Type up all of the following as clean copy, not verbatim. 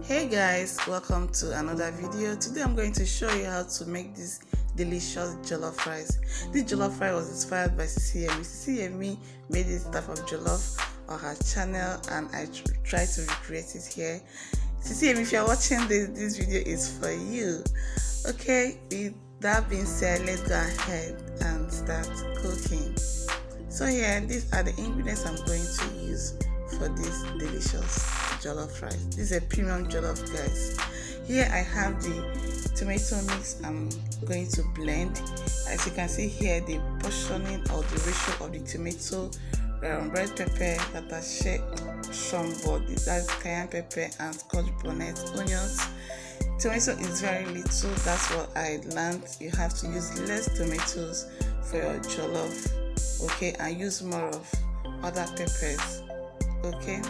Hey guys, welcome to another video. Today I'm going to show you how to make this delicious jollof rice. This jollof rice was inspired by Sisi Yemi. Sisi Yemi made this type of jollof on her channel and I tried to recreate it here. Sisi Yemi, if you're watching this video is for you. Okay, with that being said, let's go ahead and start cooking. So here, these are the ingredients I'm going to use for this delicious jollof rice. This is a premium jollof, guys. Here I have the tomato mix I'm going to blend. As you can see here, the portioning or the ratio of the tomato, red pepper, attache, shombo, that's cayenne pepper, and scotch bonnet, onions. Tomato is very little, that's what I learned. You have to use less tomatoes for your jollof, okay, and use more of other peppers, okay.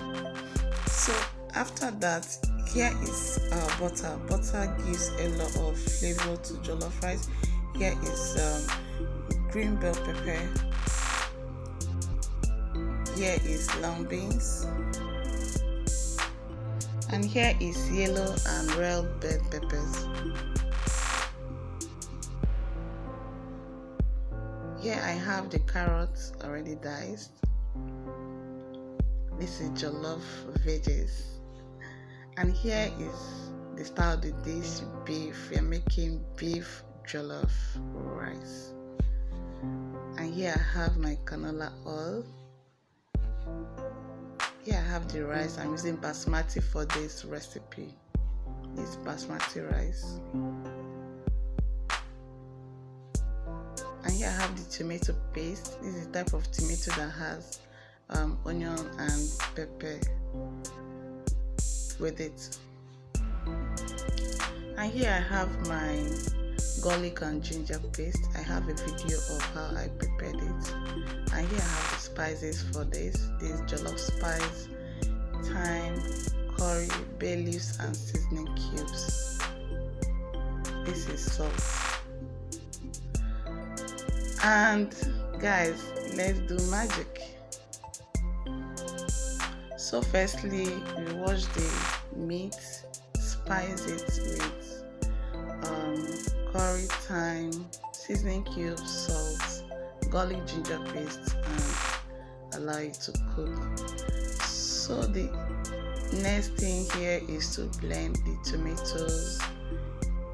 So after that, here is butter. Butter gives a lot of flavor to jollof rice. Here is green bell pepper. Here is long beans. And here is yellow and red bell peppers. Here I have the carrots already diced. This is jollof veggies. And here is the style of the dish, beef. We are making beef jollof rice. And here I have my canola oil. Here I have the rice. I'm using basmati for this recipe. This basmati rice. And here I have the tomato paste. This is the type of tomato that has onion and pepper with it. And here I have my garlic and ginger paste. I have a video of how I prepared it. And here I have the spices for this jollof spice, thyme, curry, bay leaves, and seasoning cubes. This is salt. And guys, let's do magic. So firstly, we wash the meat, spice it with curry, thyme, seasoning cubes, salt, garlic, ginger paste, and allow it to cook. So the next thing here is to blend the tomatoes,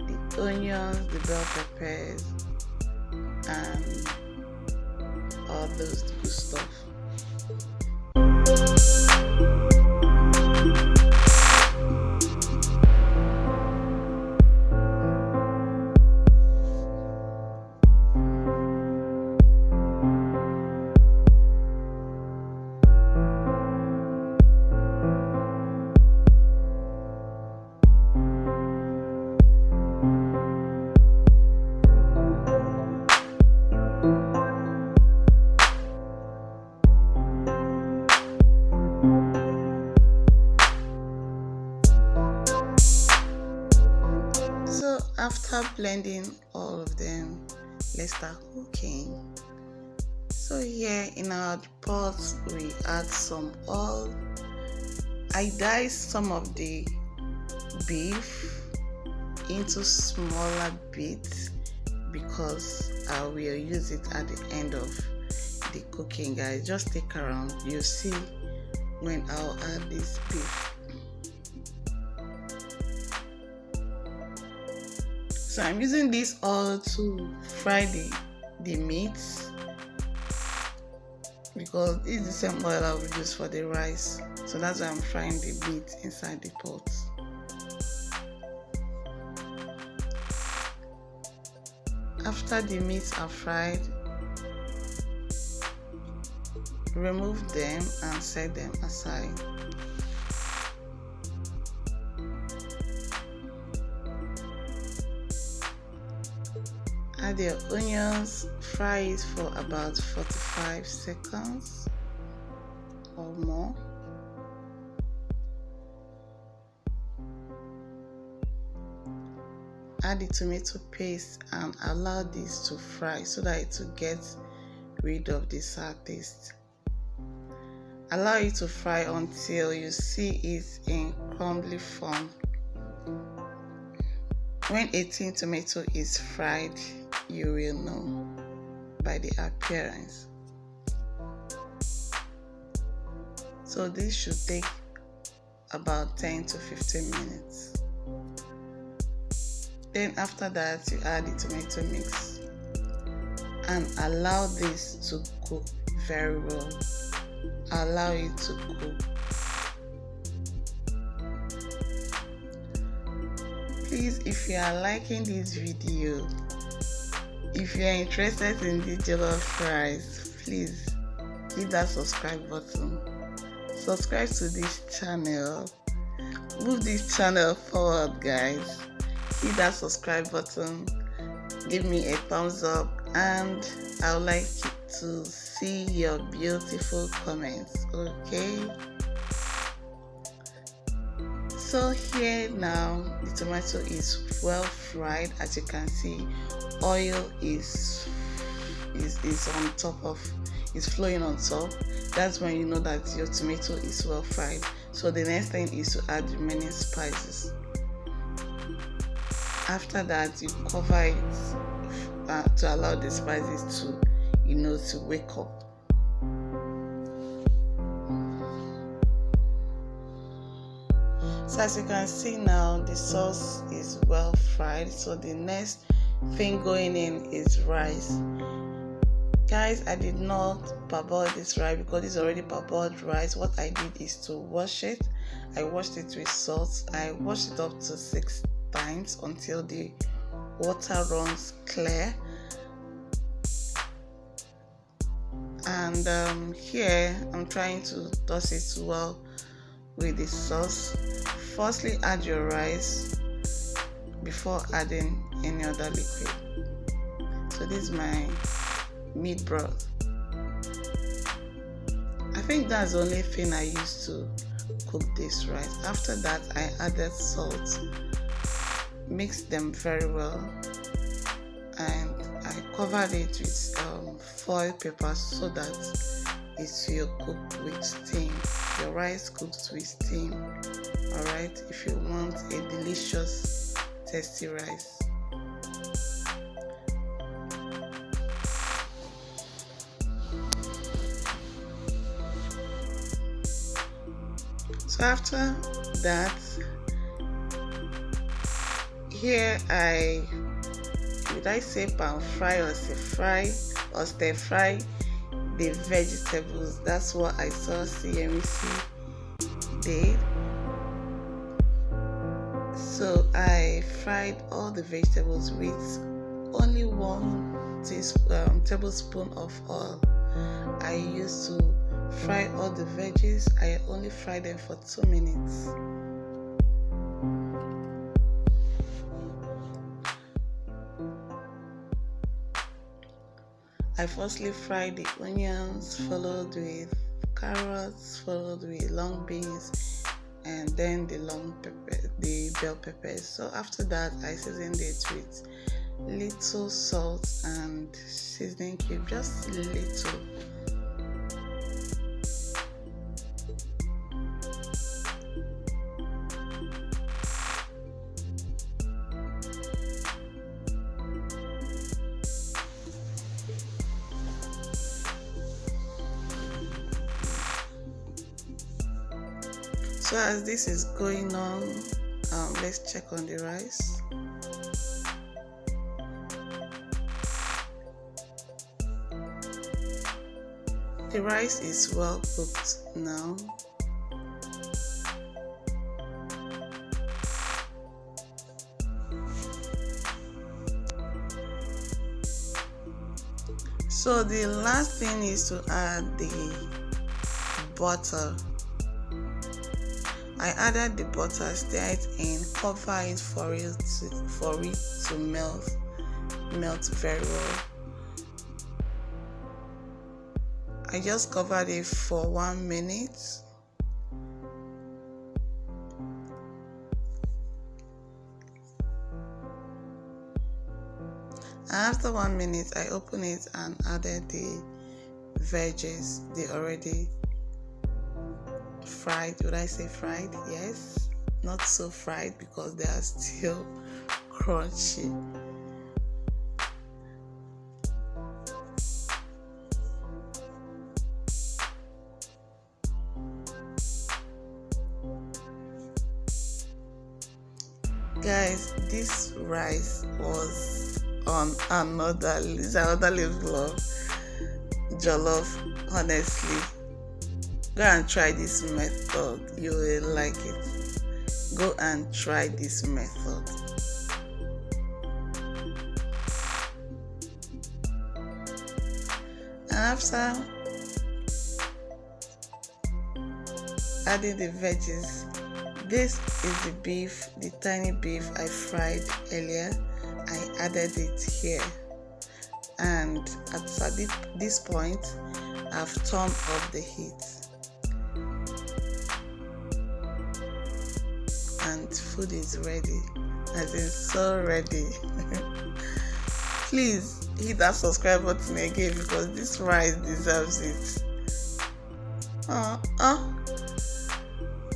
the onions, the bell peppers, and all those good stuff. So after blending all of them, let's start cooking. So here in our pot we add some oil. I diced some of the beef into smaller bits because I will use it at the end of the cooking, guys. Just stick around, you'll see when I'll add this beef. So I'm using this oil to fry the meats because it's the same oil I will use for the rice. So that's why I'm frying the meat inside the pot. After the meats are fried, remove them and set them aside. Add your onions, fry it for about 45 seconds or more. Add the tomato paste and allow this to fry so that it will get rid of the sour taste. Allow it to fry until you see it in crumbly form When a tin tomato is fried, you will know by the appearance. So this should take about 10 to 15 minutes. Then after that, you add the tomato mix and allow this to cook very well. Allow it to cook. Please, if you are liking this video, if you are interested in this jollof rice, please hit that subscribe button. Subscribe to this channel. Move this channel forward, guys. Hit that subscribe button. Give me a thumbs up, and I would like to see your beautiful comments. Okay. So here now the tomato is well fried. As you can see, oil is on top of, is flowing on top. That's when you know that your tomato is well fried. So the next thing is to add the remaining spices. After that, you cover it to allow the spices to, to wake up. So as you can see now, the sauce is well fried. So the next thing going in is rice. Guys, I did not parboil this rice because it's already parboiled rice. What I did is to wash it. I washed it with salt. I washed it up to 6 times until the water runs clear. And here I'm trying to toss it well with the sauce. Firstly, add your rice before adding any other liquid. So this is my meat broth. I think that's the only thing I used to cook this rice. After that, I added salt, mixed them very well, and I covered it with foil paper so that it will cook with steam. Your rice cooks with steam. Alright, if you want a delicious, tasty rice. So after that, here would I say pan fry or stir fry the vegetables. That's what I saw CMC did. So I fried all the vegetables with only 1 tablespoon of oil. I used to fry all the veggies. I only fried them for 2 minutes. I firstly fried the onions, followed with carrots, followed with long beans, and then the bell peppers. So after that, I seasoned it with little salt and seasoning cube, just little. So as this is going on, let's check on the rice. The rice is well cooked now. So the last thing is to add the butter. I added the butter, stir it in, cover it for it to melt very well. I just covered it for 1 minute. After 1 minute, I opened it and added the veggies, the already fried. Would I say fried? Yes. not so fried because they are still crunchy. Guys, this rice was on another level of jollof. Honestly, go and try this method, you will like it. Go and try this method. And after adding the veggies, this is the beef, the tiny beef I fried earlier. I added it here, and at this point I've turned off the heat and food is ready, as in so ready. Please hit that subscribe button again because this rice deserves it.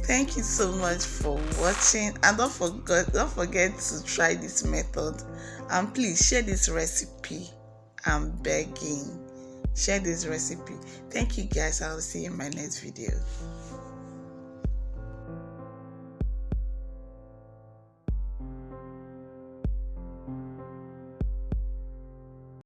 Thank you so much for watching, and don't forget to try this method, and please share this recipe. I'm begging, share this recipe. Thank you guys. I'll see you in my next video.